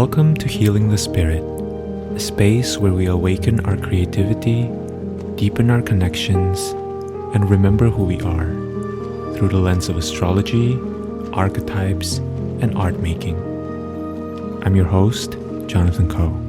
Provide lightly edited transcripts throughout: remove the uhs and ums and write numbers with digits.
Welcome to Healing the Spirit, a space where we awaken our creativity, deepen our connections, and remember who we are through the lens of astrology, archetypes, and art making. I'm your host, Jonathan Coe.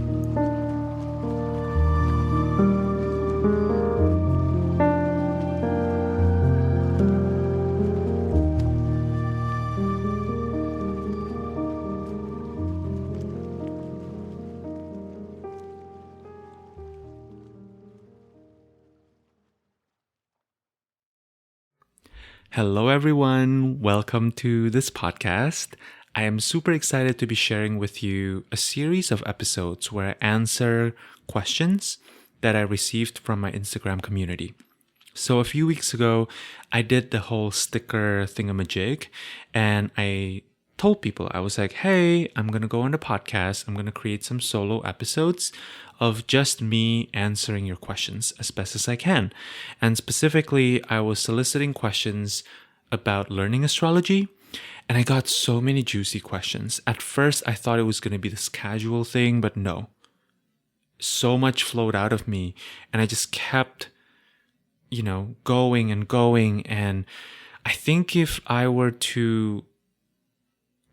Hello, everyone. Welcome to this podcast. I am super excited to be sharing with you a series of episodes where I answer questions that I received from my Instagram community. So a few weeks ago, I did the whole sticker thingamajig, and I told people, I was like, hey, I'm going to go on the podcast. I'm going to create some solo episodes of just me answering your questions as best as I can. And specifically, I was soliciting questions about learning astrology, and I got so many juicy questions. At first, I thought it was going to be this casual thing, but no. So much flowed out of me, and I just kept, going and going. And I think if I were to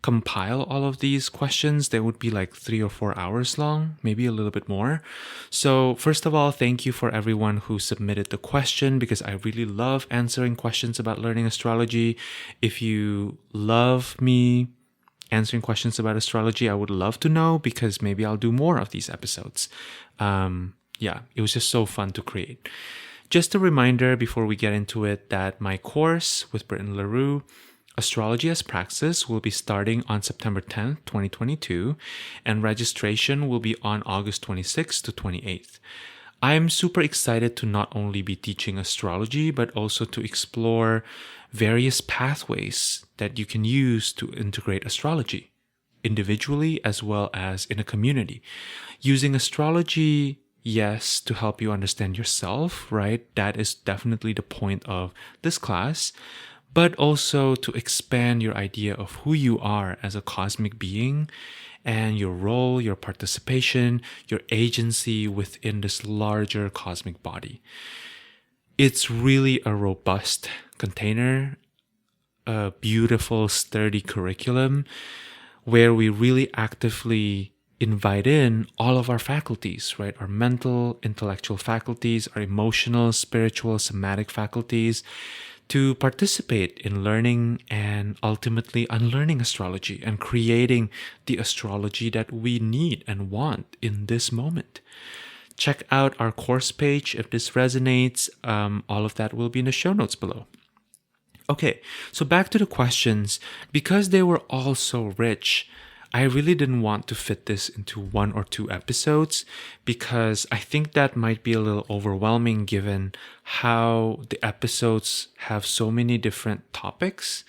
compile all of these questions, they would be like 3 or 4 hours long, maybe a little bit more. So first of all, thank you for everyone who submitted the question, because I really love answering questions about learning astrology. If you love me answering questions about astrology, I would love to know, because maybe I'll do more of these episodes. It was just so fun to create. Just a reminder before we get into it that my course with Britton LaRue, Astrology as Praxis, will be starting on September 10th, 2022, and registration will be on August 26th to 28th. I'm super excited to not only be teaching astrology, but also to explore various pathways that you can use to integrate astrology, individually as well as in a community. Using astrology, yes, to help you understand yourself, right? That is definitely the point of this class. But also to expand your idea of who you are as a cosmic being and your role, your participation, your agency within this larger cosmic body. It's really a robust container, a beautiful, sturdy curriculum where we really actively invite in all of our faculties, right? Our mental, intellectual faculties, our emotional, spiritual, somatic faculties, to participate in learning and ultimately unlearning astrology and creating the astrology that we need and want in this moment. Check out our course page if this resonates. All of that will be in the show notes below. Okay, so back to the questions. Because they were all so rich, I really didn't want to fit this into 1 or 2 episodes, because I think that might be a little overwhelming given how the episodes have so many different topics.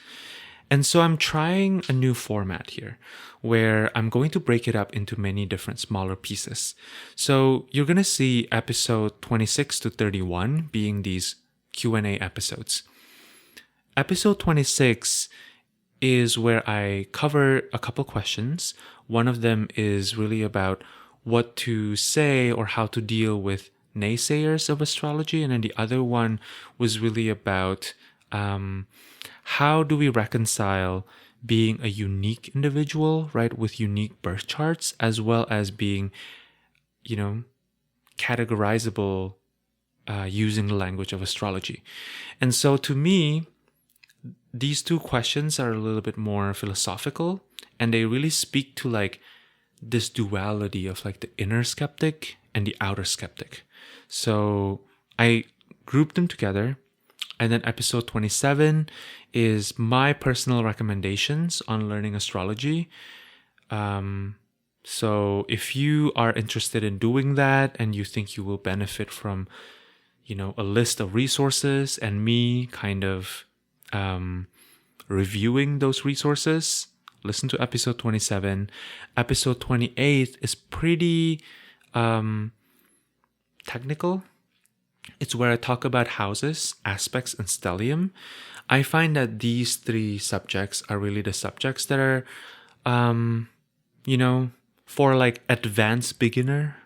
And so I'm trying a new format here where I'm going to break it up into many different smaller pieces. So you're going to see episode 26 to 31 being these Q&A episodes. Episode 26 is where I cover a couple questions. One of them is really about what to say or how to deal with naysayers of astrology. And then the other one was really about how do we reconcile being a unique individual, right, with unique birth charts, as well as being, categorizable using the language of astrology. And so to me, these 2 questions are a little bit more philosophical, and they really speak to like this duality of like the inner skeptic and the outer skeptic. So I grouped them together, and then episode 27 is my personal recommendations on learning astrology. So if you are interested in doing that and you think you will benefit from, a list of resources and me kind of reviewing those resources, listen to episode 27. Episode 28 is pretty technical. It's where I talk about houses, aspects, and stellium. I find that these 3 subjects are really the subjects that are for like advanced beginner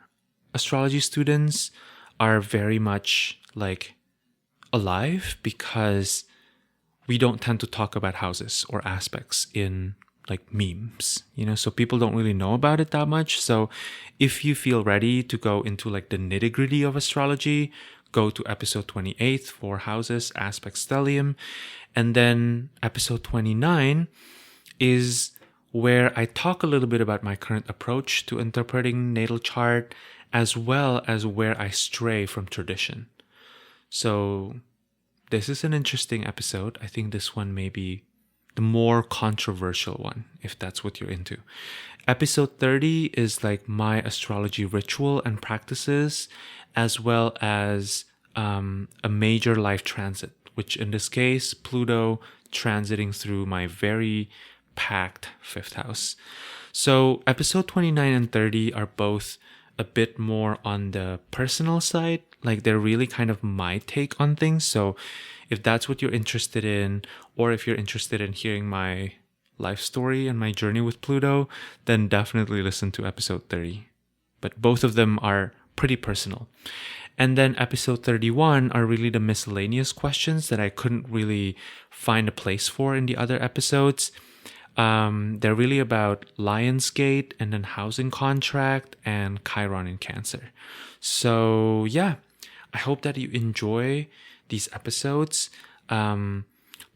astrology students are very much like alive, because we don't tend to talk about houses or aspects in like memes, so people don't really know about it that much. So if you feel ready to go into like the nitty-gritty of astrology, go to episode 28 for houses, aspects, stellium. And then episode 29 is where I talk a little bit about my current approach to interpreting natal chart, as well as where I stray from tradition. So this is an interesting episode. I think this one may be the more controversial one, if that's what you're into. Episode 30 is like my astrology ritual and practices, as well as a major life transit, which in this case, Pluto transiting through my very packed fifth house. So episode 29 and 30 are both a bit more on the personal side. Like they're really kind of my take on things. So if that's what you're interested in, or if you're interested in hearing my life story and my journey with Pluto, then definitely listen to episode 30. But both of them are pretty personal. And then episode 31 are really the miscellaneous questions that I couldn't really find a place for in the other episodes. They're really about Lionsgate and then housing contract and Chiron in Cancer. So yeah, I hope that you enjoy these episodes.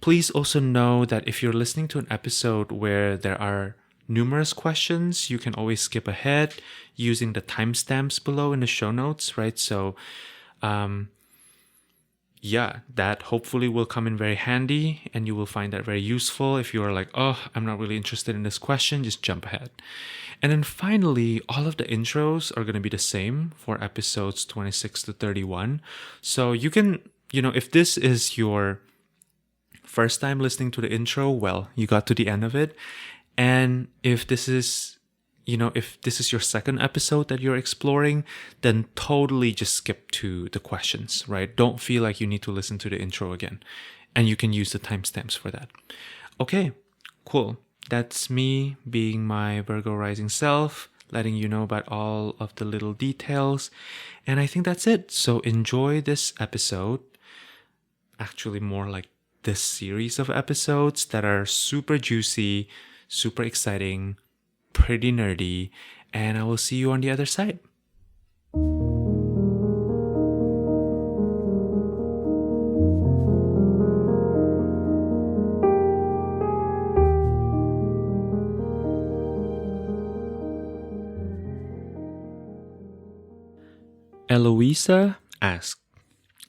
Please also know that if you're listening to an episode where there are numerous questions, you can always skip ahead using the timestamps below in the show notes, right? So yeah, that hopefully will come in very handy, and you will find that very useful. If you are like, oh, I'm not really interested in this question, just jump ahead. And then finally, all of the intros are going to be the same for episodes 26 to 31. So you can, if this is your first time listening to the intro, well, you got to the end of it. And if this is your second episode that you're exploring, then totally just skip to the questions, right? Don't feel like you need to listen to the intro again. And you can use the timestamps for that. Okay, cool. That's me being my Virgo rising self, letting you know about all of the little details. And I think that's it. So enjoy this episode. Actually, more like this series of episodes that are super juicy, super exciting, pretty nerdy, and I will see you on the other side. Eloisa asked,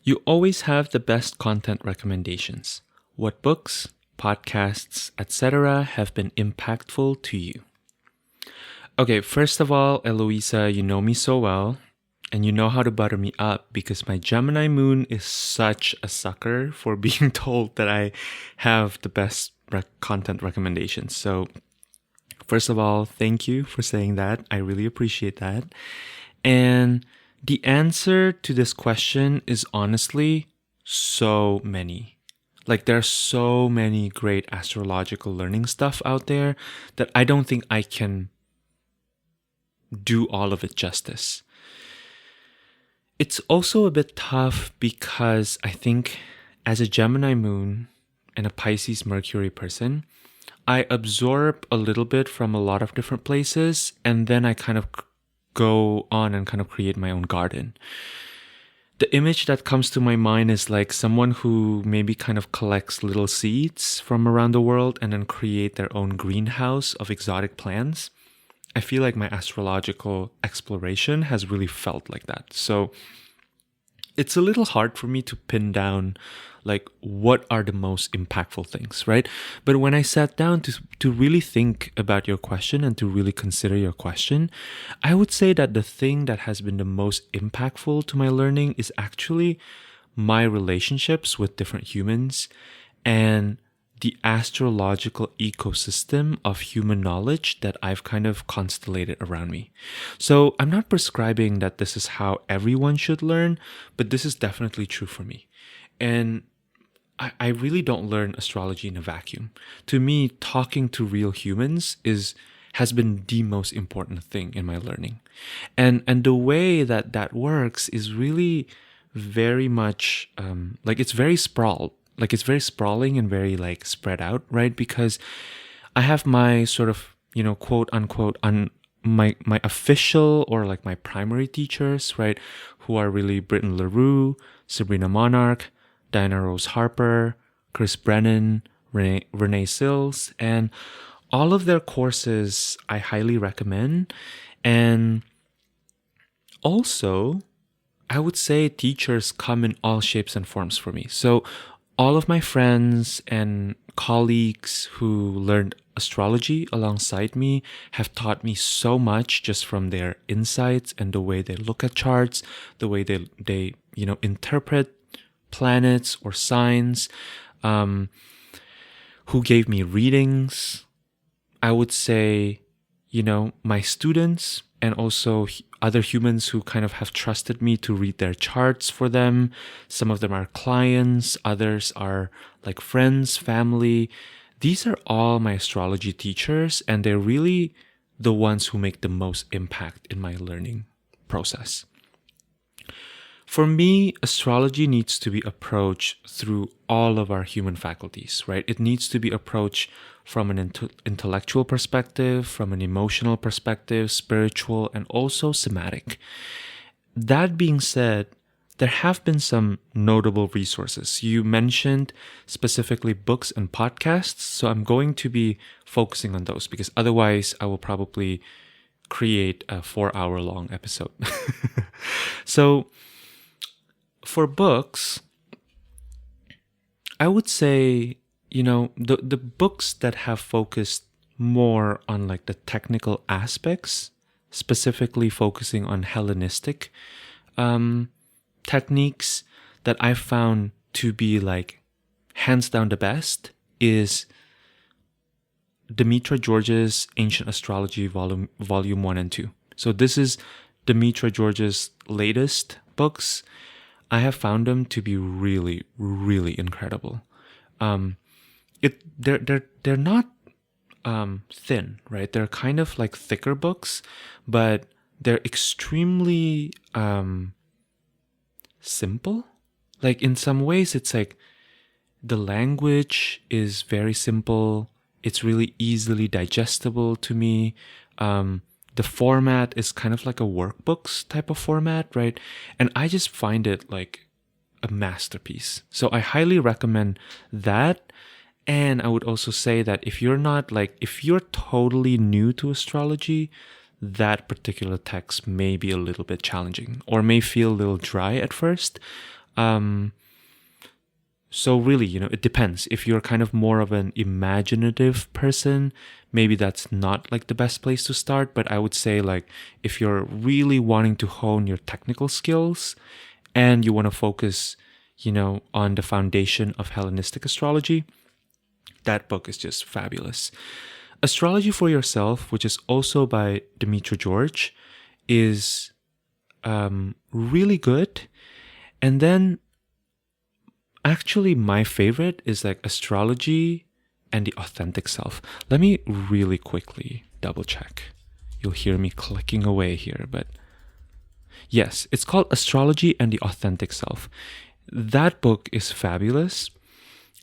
you always have the best content recommendations. What books, podcasts, etc. have been impactful to you? Okay, first of all, Eloisa, you know me so well, and you know how to butter me up, because my Gemini moon is such a sucker for being told that I have the best content recommendations. So first of all, thank you for saying that. I really appreciate that. And the answer to this question is honestly so many. Like there are so many great astrological learning stuff out there that I don't think I can do all of it justice. It's also a bit tough because I think as a Gemini moon and a Pisces Mercury person, I absorb a little bit from a lot of different places, and then I kind of go on and kind of create my own garden. The image that comes to my mind is like someone who maybe kind of collects little seeds from around the world and then create their own greenhouse of exotic plants. I feel like my astrological exploration has really felt like that. So it's a little hard for me to pin down like what are the most impactful things, right? But when I sat down to really think about your question and to really consider your question, I would say that the thing that has been the most impactful to my learning is actually my relationships with different humans and the astrological ecosystem of human knowledge that I've kind of constellated around me. So I'm not prescribing that this is how everyone should learn, but this is definitely true for me. And I really don't learn astrology in a vacuum. To me, talking to real humans is has been the most important thing in my learning. And the way that that works is really very much like it's very sprawled. Like it's very sprawling and very like spread out, right? Because I have my sort of, quote unquote, my official or like my primary teachers, right? Who are really Britton LaRue, Sabrina Monarch, Diana Rose Harper, Chris Brennan, Renee Sills, and all of their courses I highly recommend. And also, I would say teachers come in all shapes and forms for me. So all of my friends and colleagues who learned astrology alongside me have taught me so much just from their insights and the way they look at charts, the way they interpret planets or signs, who gave me readings. I would say, my students and also other humans who kind of have trusted me to read their charts for them. Some of them are clients, others are like friends, family. These are all my astrology teachers, and they're really the ones who make the most impact in my learning process. For me, astrology needs to be approached through all of our human faculties, right? It needs to be approached from an intellectual perspective, from an emotional perspective, spiritual, and also somatic. That being said, there have been some notable resources. You mentioned specifically books and podcasts, so I'm going to be focusing on those because otherwise I will probably create a 4-hour-long episode. So, for books, I would say, the books that have focused more on like the technical aspects, specifically focusing on Hellenistic techniques that I found to be like hands down the best is Demetra George's Ancient Astrology Volume 1 and 2. So this is Demetra George's latest books. I have found them to be really, really incredible. They're not thin, right? They're kind of like thicker books, but they're extremely simple. Like in some ways, it's like the language is very simple. It's really easily digestible to me. The format is kind of like a workbooks type of format, right? And I just find it like a masterpiece. So I highly recommend that. And I would also say that if you're totally new to astrology, that particular text may be a little bit challenging or may feel a little dry at first. So really, it depends. If you're kind of more of an imaginative person, maybe that's not like the best place to start. But I would say like if you're really wanting to hone your technical skills and you want to focus, on the foundation of Hellenistic astrology, that book is just fabulous. Astrology for Yourself, which is also by Demetra George, is really good. And then actually my favorite is like Astrology and the Authentic Self. Let me really quickly double check. You'll hear me clicking away here, but yes, it's called Astrology and the Authentic Self. That book is fabulous.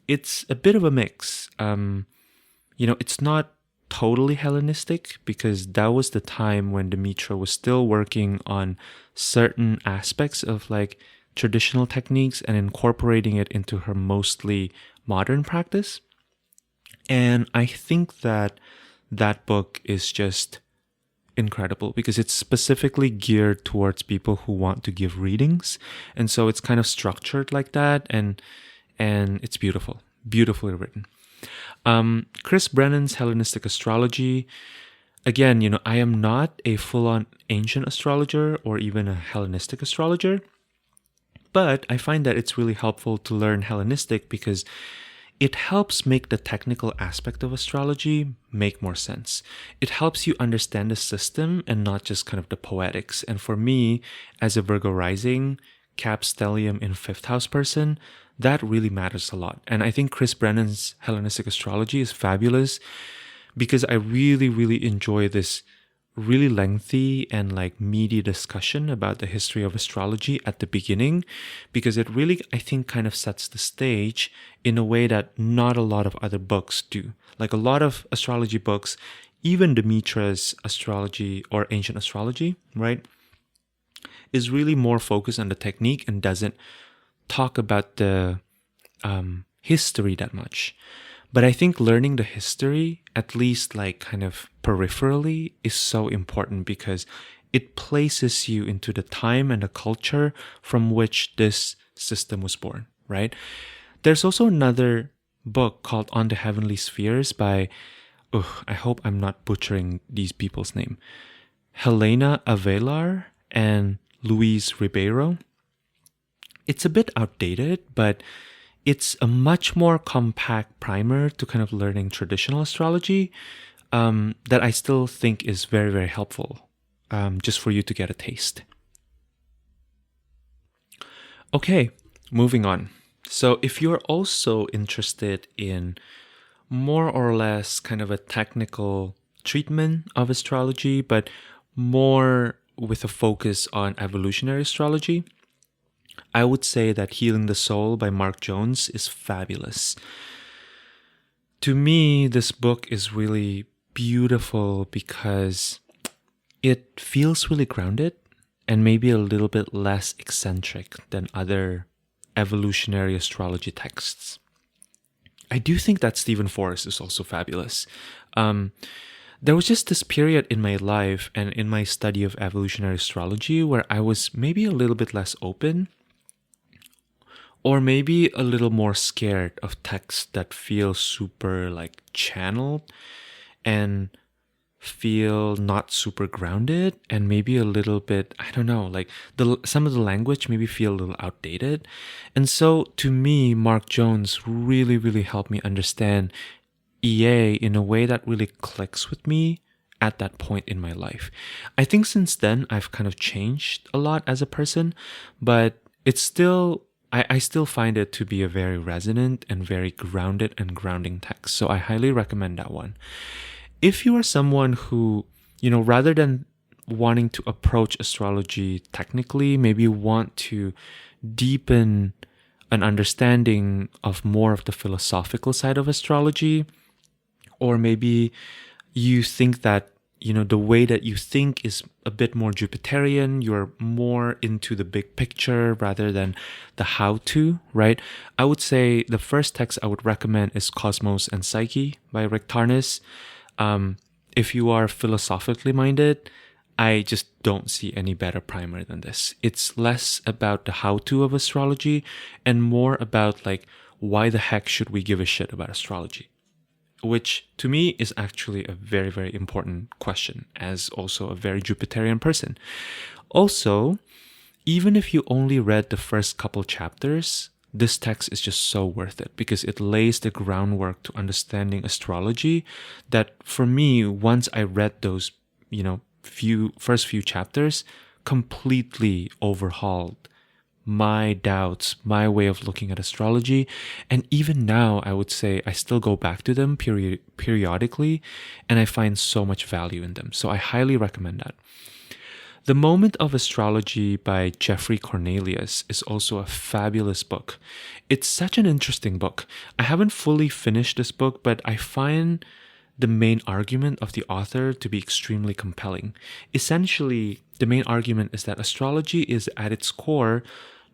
It's a bit of a mix. It's not totally Hellenistic because that was the time when Demetra was still working on certain aspects of like traditional techniques and incorporating it into her mostly modern practice. And I think that book is just incredible because it's specifically geared towards people who want to give readings. And so it's kind of structured like that, and it's beautifully written. Chris Brennan's Hellenistic Astrology. Again, I am not a full-on ancient astrologer or even a Hellenistic astrologer, but I find that it's really helpful to learn Hellenistic because it helps make the technical aspect of astrology make more sense. It helps you understand the system and not just kind of the poetics. And for me, as a Virgo rising, Cap Stellium in 5th house person, that really matters a lot. And I think Chris Brennan's Hellenistic Astrology is fabulous because I really, really enjoy this really lengthy and like meaty discussion about the history of astrology at the beginning, because it really, I think, kind of sets the stage in a way that not a lot of other books do. Like a lot of astrology books, even Demetra's astrology or ancient astrology, right, is really more focused on the technique and doesn't talk about the history that much. But I think learning the history, at least like kind of peripherally, is so important because it places you into the time and the culture from which this system was born, right? There's also another book called On the Heavenly Spheres by, I hope I'm not butchering these people's name, Helena Avelar and Luis Ribeiro. It's a bit outdated, but it's a much more compact primer to kind of learning traditional astrology that I still think is very, very helpful, just for you to get a taste. Okay, moving on. So if you're also interested in more or less kind of a technical treatment of astrology, but more with a focus on evolutionary astrology, I would say that Healing the Soul by Mark Jones is fabulous. To me, this book is really beautiful because it feels really grounded and maybe a little bit less eccentric than other evolutionary astrology texts. I do think that Stephen Forrest is also fabulous. There was just this period in my life and in my study of evolutionary astrology where I was maybe a little bit less open, or maybe a little more scared of texts that feel super like channeled and feel not super grounded, and maybe a little bit, I don't know, like some of the language maybe feel a little outdated. And so to me, Mark Jones really, really helped me understand EA in a way that really clicks with me at that point in my life. I think since then I've kind of changed a lot as a person, but it's still, I still find it to be a very resonant and very grounded and grounding text. So I highly recommend that one. If you are someone who, rather than wanting to approach astrology technically, maybe want to deepen an understanding of more of the philosophical side of astrology, or maybe you think that the way that you think is a bit more Jupiterian, you're more into the big picture rather than the how-to, right? I would say the first text I would recommend is Cosmos and Psyche by Rick Tarnas. If you are philosophically minded, I just don't see any better primer than this. It's less about the how-to of astrology and more about like, why the heck should we give a shit about astrology? Which to me is actually a very, very important question, as also a very Jupiterian person. Also, even if you only read the first couple chapters, this text is just so worth it because it lays the groundwork to understanding astrology that for me, once I read those, first few chapters, completely overhauled my doubts, my way of looking at astrology. And even now, I would say I still go back to them periodically, and I find so much value in them. So I highly recommend that. The Moment of Astrology by Jeffrey Cornelius is also a fabulous book. It's such an interesting book. I haven't fully finished this book, but I find the main argument of the author to be extremely compelling. Essentially, the main argument is that astrology is at its core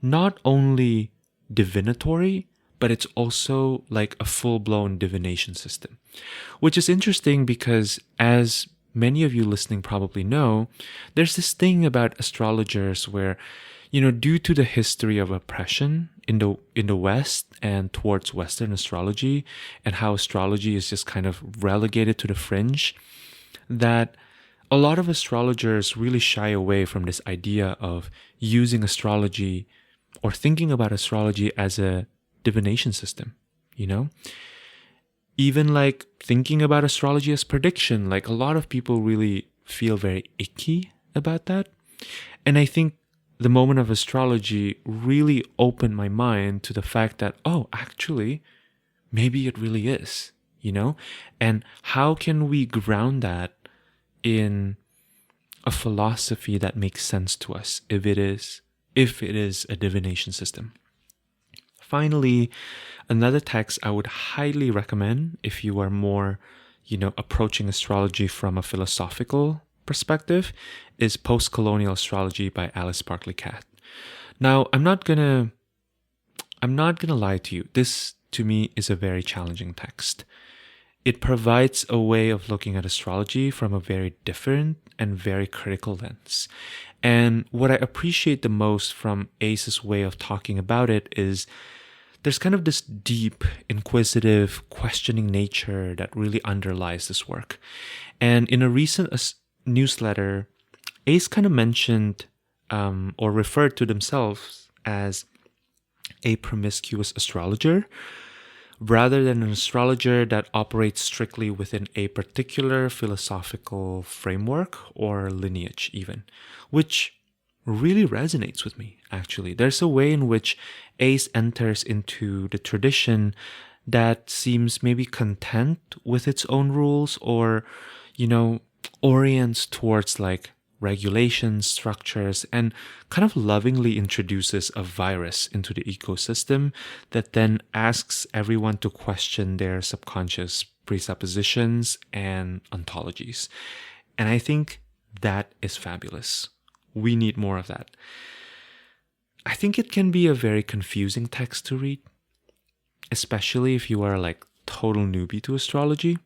not only divinatory, but it's also like a full-blown divination system. Which is interesting because, as many of you listening probably know, there's this thing about astrologers where, due to the history of oppression in the West and towards Western astrology, and how astrology is just kind of relegated to the fringe, that a lot of astrologers really shy away from this idea of using astrology or thinking about astrology as a divination system, Even like thinking about astrology as prediction, like a lot of people really feel very icky about that. And I think the Moment of Astrology really opened my mind to the fact that, actually, maybe it really is. And how can we ground that in a philosophy that makes sense to us if it is a divination system? Finally, another text I would highly recommend if you are more, approaching astrology from a philosophical perspective is Post-Colonial Astrology by Alice Barclay Catt. Now, I'm not gonna lie to you. This, to me, is a very challenging text. It provides a way of looking at astrology from a very different and very critical lens. And what I appreciate the most from Ace's way of talking about it is there's kind of this deep, inquisitive, questioning nature that really underlies this work. And in a recent newsletter, Ace kind of mentioned or referred to themselves as a promiscuous astrologer, rather than an astrologer that operates strictly within a particular philosophical framework or lineage even, which really resonates with me, actually. There's a way in which Ace enters into the tradition that seems maybe content with its own rules or, orients towards like regulations, structures, and kind of lovingly introduces a virus into the ecosystem that then asks everyone to question their subconscious presuppositions and ontologies. And I think that is fabulous. We need more of that. I think it can be a very confusing text to read, especially if you are like total newbie to astrology.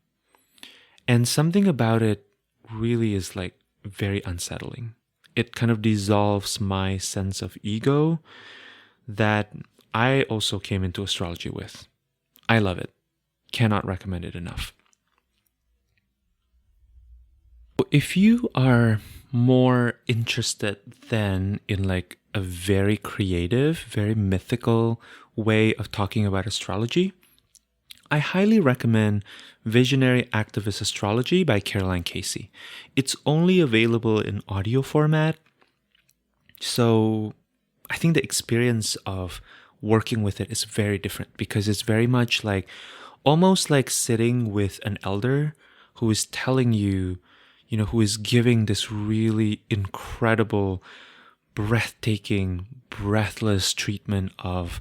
And something about it really is like very unsettling. It kind of dissolves my sense of ego that I also came into astrology with. I love it. Cannot recommend it enough. If you are more interested then in like a very creative, very mythical way of talking about astrology, I highly recommend Visionary Activist Astrology by Caroline Casey. It's only available in audio format, so I think the experience of working with it is very different because it's very much like almost like sitting with an elder who is telling you, who is giving this really incredible, breathtaking, breathless treatment of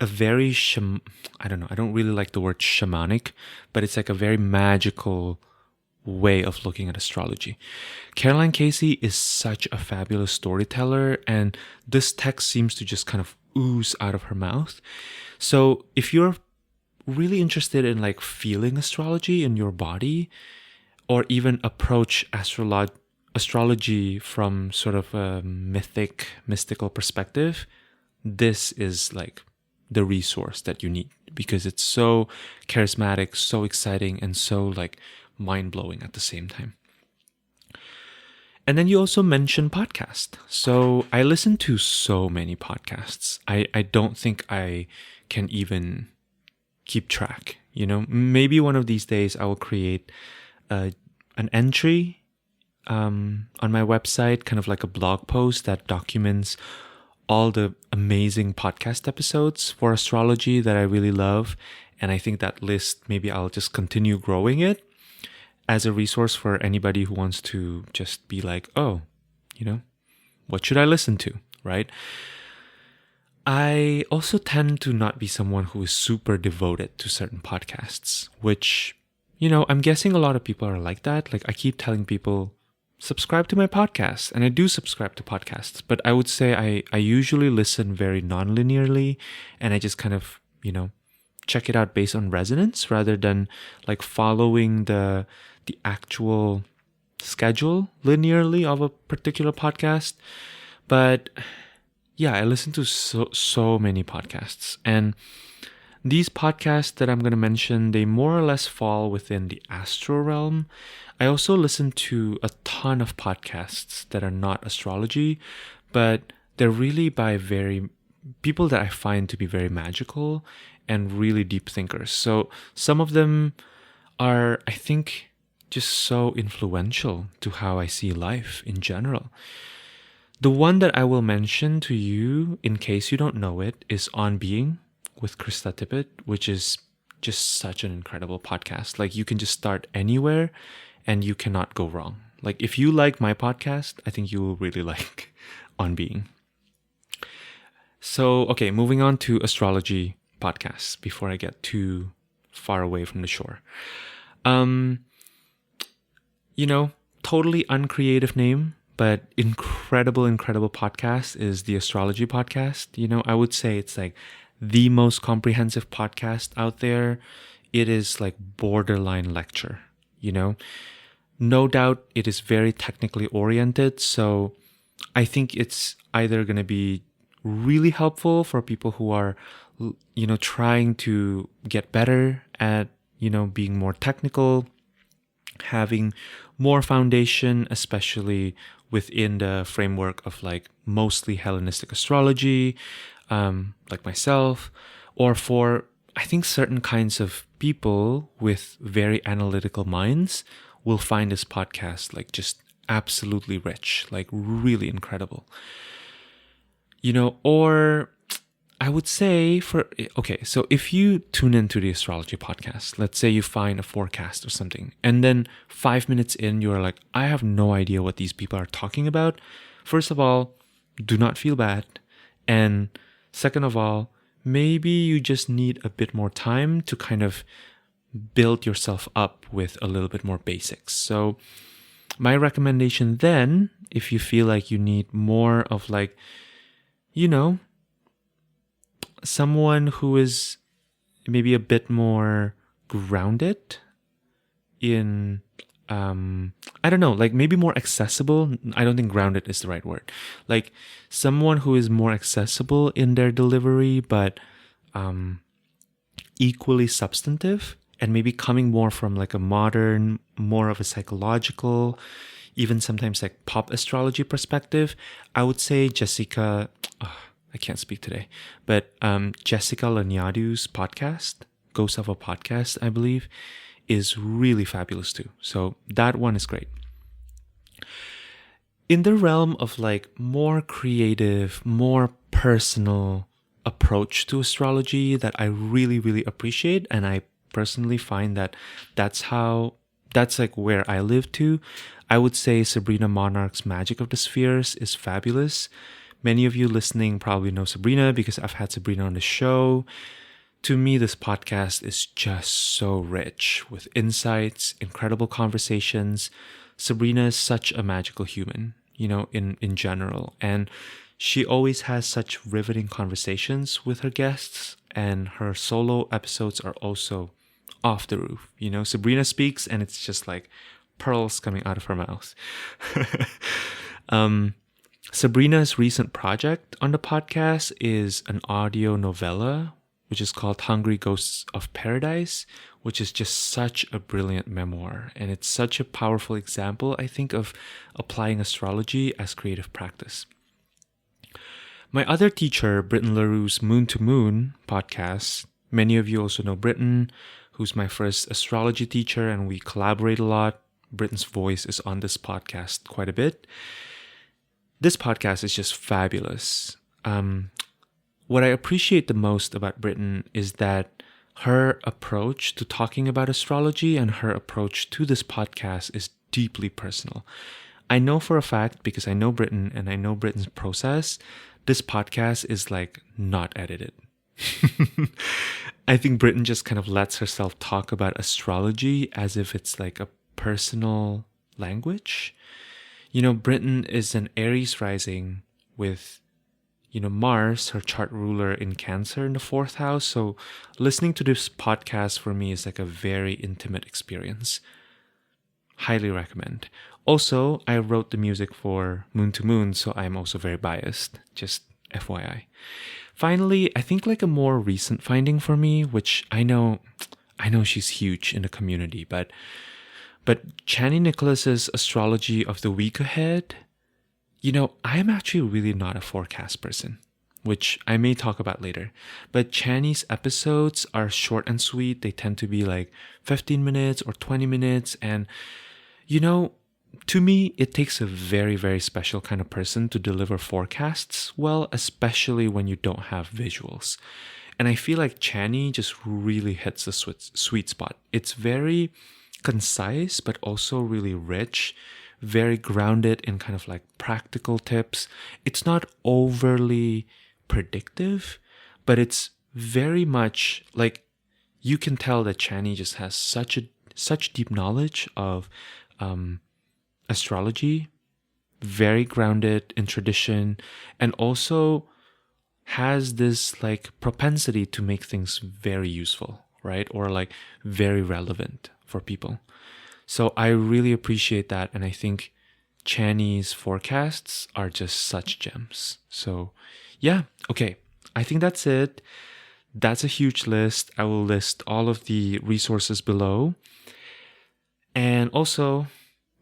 a very, I don't really like the word shamanic, but it's like a very magical way of looking at astrology. Caroline Casey is such a fabulous storyteller, and this text seems to just kind of ooze out of her mouth. So if you're really interested in like feeling astrology in your body, or even approach astrology from sort of a mystical perspective, this is like the resource that you need because it's so charismatic, so exciting, and so like mind-blowing at the same time. And then you also mentioned podcast. So I listen to so many podcasts. I don't think I can even keep track. Maybe one of these days I will create an entry on my website, kind of like a blog post that documents all the amazing podcast episodes for astrology that I really love. And I think that list, maybe I'll just continue growing it as a resource for anybody who wants to just be like, oh, what should I listen to, right? I also tend to not be someone who is super devoted to certain podcasts, which, I'm guessing a lot of people are like that. Like I keep telling people, subscribe to my podcast, and I do subscribe to podcasts, but I would say I usually listen very non-linearly, and I just kind of, check it out based on resonance rather than like following the actual schedule linearly of a particular podcast. But yeah, I listen to so many podcasts, and these podcasts that I'm going to mention, they more or less fall within the astro realm. I also listen to a ton of podcasts that are not astrology, but they're really by people that I find to be very magical and really deep thinkers. So some of them are, I think, just so influential to how I see life in general. The one that I will mention to you, in case you don't know it, is On Being with Krista Tippett, which is just such an incredible podcast. Like you can just start anywhere and you cannot go wrong. Like if you like my podcast, I think you will really like On Being. So, okay, moving on to astrology podcasts before I get too far away from the shore. Totally uncreative name, but incredible podcast is the Astrology podcast. I would say it's like the most comprehensive podcast out there. It is like borderline lecture, No doubt it is very technically oriented. So I think it's either going to be really helpful for people who are, trying to get better at, being more technical, having more foundation, especially within the framework of like mostly Hellenistic astrology, like myself, or for, I think, certain kinds of people with very analytical minds will find this podcast like just absolutely rich, like really incredible. Or I would say so if you tune into the astrology podcast, let's say you find a forecast or something, and then 5 minutes in, you're like, I have no idea what these people are talking about. First of all, do not feel bad. And second of all, maybe you just need a bit more time to kind of build yourself up with a little bit more basics. So my recommendation then, if you feel like you need more of like, someone who is maybe a bit more grounded in, I don't know, like maybe more accessible. I don't think grounded is the right word. Like someone who is more accessible in their delivery, but equally substantive, and maybe coming more from like a modern, more of a psychological, even sometimes like pop astrology perspective. I would say Jessica, I can't speak today, but Jessica Laniadu's podcast, Ghost of a Podcast, I believe, is really fabulous too. So that one is great. In the realm of like more creative, more personal approach to astrology that I really, really appreciate, and I personally find that that's like where I live too. I would say Sabrina Monarch's Magic of the Spheres is fabulous. Many of you listening probably know Sabrina because I've had Sabrina on the show. To me, this podcast is just so rich with insights, incredible conversations. Sabrina is such a magical human, in general. And she always has such riveting conversations with her guests, and her solo episodes are also off the roof. Sabrina speaks and it's just like pearls coming out of her mouth. Sabrina's recent project on the podcast is an audio novella, which is called Hungry Ghosts of Paradise, which is just such a brilliant memoir. And it's such a powerful example, I think, of applying astrology as creative practice. My other teacher, Britton LaRue's Moon to Moon podcast, many of you also know Britton, who's my first astrology teacher, and we collaborate a lot. Britton's voice is on this podcast quite a bit. This podcast is just fabulous. What I appreciate the most about Britton is that her approach to talking about astrology and her approach to this podcast is deeply personal. I know for a fact, because I know Britton and I know Britton's process, this podcast is like not edited. I think Britton just kind of lets herself talk about astrology as if it's like a personal language. Britton is an Aries rising with, Mars, her chart ruler, in Cancer in the 4th house. So listening to this podcast for me is like a very intimate experience. Highly recommend. Also, I wrote the music for Moon to Moon, so I'm also very biased. Just FYI. Finally, I think like a more recent finding for me, which I know she's huge in the community, but Chani Nicholas's Astrology of the Week Ahead, I'm actually really not a forecast person, which I may talk about later. But Chani's episodes are short and sweet. They tend to be like 15 minutes or 20 minutes. And, to me, it takes a very, very special kind of person to deliver forecasts well, especially when you don't have visuals. And I feel like Chani just really hits the sweet spot. It's very concise, but also really rich, very grounded in kind of like practical tips. It's not overly predictive, but it's very much like you can tell that Chani just has such deep knowledge of astrology, very grounded in tradition, and also has this like propensity to make things very useful, right? Or like very relevant for people. So I really appreciate that. And I think Chani's forecasts are just such gems. So yeah, okay. I think that's it. That's a huge list. I will list all of the resources below. And also,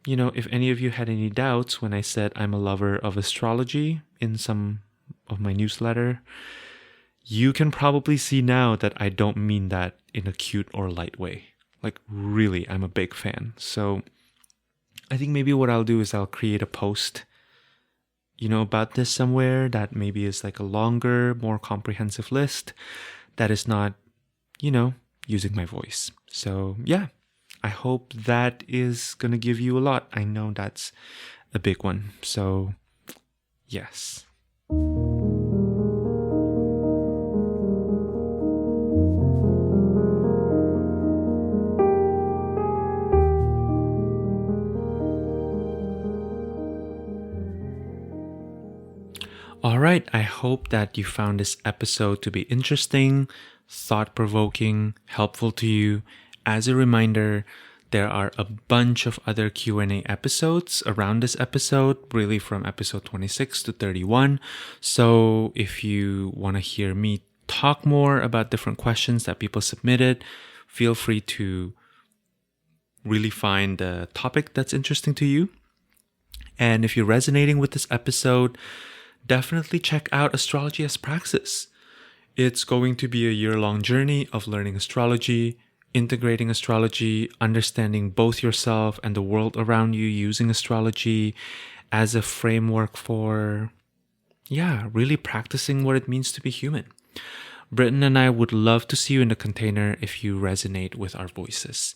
if any of you had any doubts when I said I'm a lover of astrology in some of my newsletter, you can probably see now that I don't mean that in a cute or light way. Like, really, I'm a big fan. So I think maybe what I'll do is I'll create a post, about this somewhere that maybe is like a longer, more comprehensive list that is not, using my voice. So yeah, I hope that is going to give you a lot. I know that's a big one. So yes. All right, I hope that you found this episode to be interesting, thought-provoking, helpful to you. As a reminder, there are a bunch of other Q&A episodes around this episode, really from episode 26 to 31. So if you want to hear me talk more about different questions that people submitted, feel free to really find the topic that's interesting to you. And if you're resonating with this episode, definitely check out Astrology as Praxis. It's going to be a year-long journey of learning astrology, integrating astrology, understanding both yourself and the world around you using astrology as a framework for, really practicing what it means to be human. Britton and I would love to see you in the container if you resonate with our voices.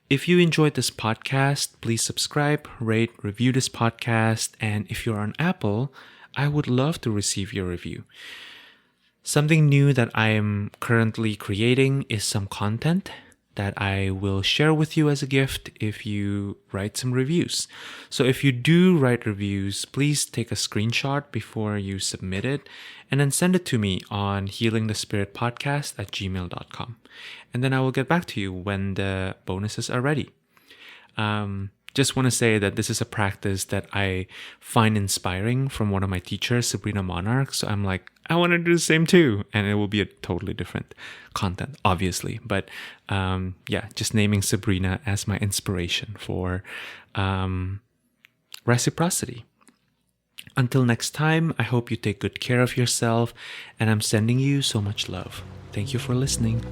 If you enjoyed this podcast, please subscribe, rate, review this podcast, and if you're on Apple, I would love to receive your review. Something new that I am currently creating is some content that I will share with you as a gift if you write some reviews. So if you do write reviews, please take a screenshot before you submit it and then send it to me on healingthespiritpodcast@gmail.com. And then I will get back to you when the bonuses are ready. Just want to say that this is a practice that I find inspiring from one of my teachers, Sabrina Monarch. So I'm like, I want to do the same too. And it will be a totally different content, obviously. But just naming Sabrina as my inspiration for reciprocity. Until next time, I hope you take good care of yourself. And I'm sending you so much love. Thank you for listening.